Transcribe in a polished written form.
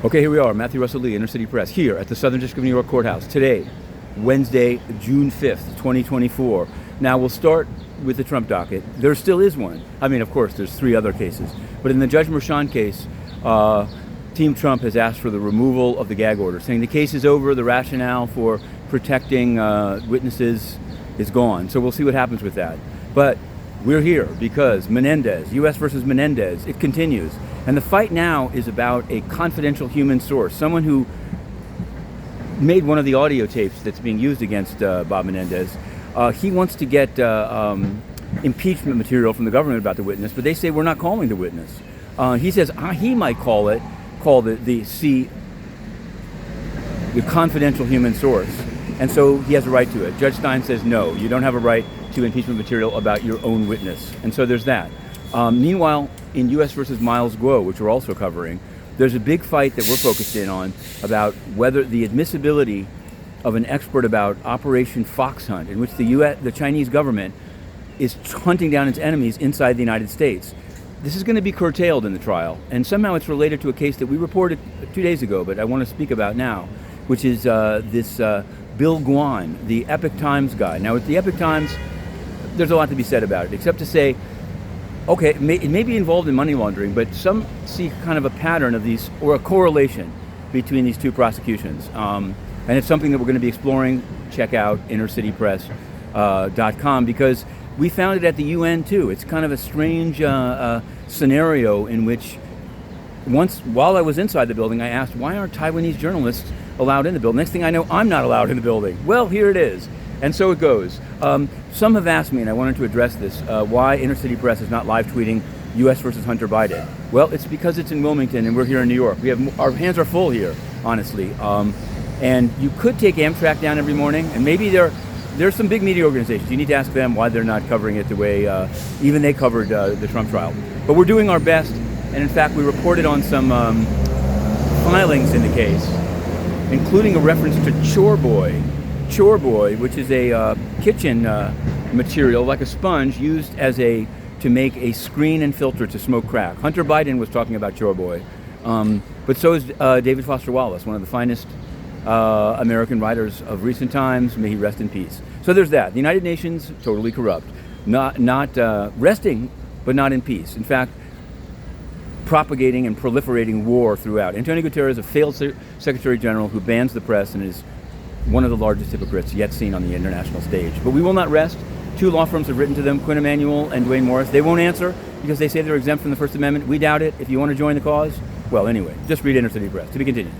Okay, here we are, Matthew Russell Lee, Inner City Press, here at the Southern District of New York Courthouse today, Wednesday, June 5th, 2024. Now, we'll start with the Trump docket. There still is one. I mean, of course, there's 3 other cases. But in the Judge Merchan case, Team Trump has asked for the removal of the gag order, saying the case is over, the rationale for protecting witnesses is gone. So we'll see what happens with that. But we're here because Menendez, U.S. versus Menendez, it continues. And the fight now is about a confidential human source, someone who made one of the audio tapes that's being used against Bob Menendez. He wants to get impeachment material from the government about the witness, but they say we're not calling the witness. He says he might call the confidential human source, and so he has a right to it. Judge Stein says no, you don't have a right to impeachment material about your own witness, and so there's that. Meanwhile, in U.S. versus Miles Guo, which we're also covering, there's a big fight that we're focused in on about whether the admissibility of an expert about Operation Fox Hunt, in which the Chinese government is hunting down its enemies inside the United States. This is going to be curtailed in the trial, and somehow it's related to a case that we reported 2 days ago, but I want to speak about now, which is this Bill Guan, the Epoch Times guy. Now, with the Epoch Times, there's a lot to be said about it, except to say, okay, it may be involved in money laundering, but some see kind of a pattern of these, or a correlation between these 2 prosecutions. And it's something that we're going to be exploring. Check out innercitypress.com, because we found it at the UN too. It's kind of a strange scenario in which while I was inside the building, I asked, why aren't Taiwanese journalists allowed in the building? Next thing I know, I'm not allowed in the building. Well, here it is. And so it goes. Some have asked me, and I wanted to address this, why Inner City Press is not live tweeting U.S. versus Hunter Biden. Well, it's because it's in Wilmington and we're here in New York. Our hands are full here, honestly. And you could take Amtrak down every morning, and maybe there's some big media organizations. You need to ask them why they're not covering it the way even they covered the Trump trial. But we're doing our best, and in fact, we reported on some filings in the case, including a reference to Chore Boy, which is a kitchen material like a sponge used to make a screen and filter to smoke crack. Hunter Biden was talking about Chore Boy, but so is David Foster Wallace, one of the finest American writers of recent times. May he rest in peace. So there's that. The United Nations, totally corrupt, not resting, but not in peace. In fact, propagating and proliferating war throughout. Antonio Guterres, a failed Secretary General who bans the press and is one of the largest hypocrites yet seen on the international stage. But we will not rest. 2 law firms have written to them, Quinn Emanuel and Dwayne Morris. They won't answer because they say they're exempt from the First Amendment. We doubt it. If you want to join the cause, well, anyway, just read Inner City Press. To be continued.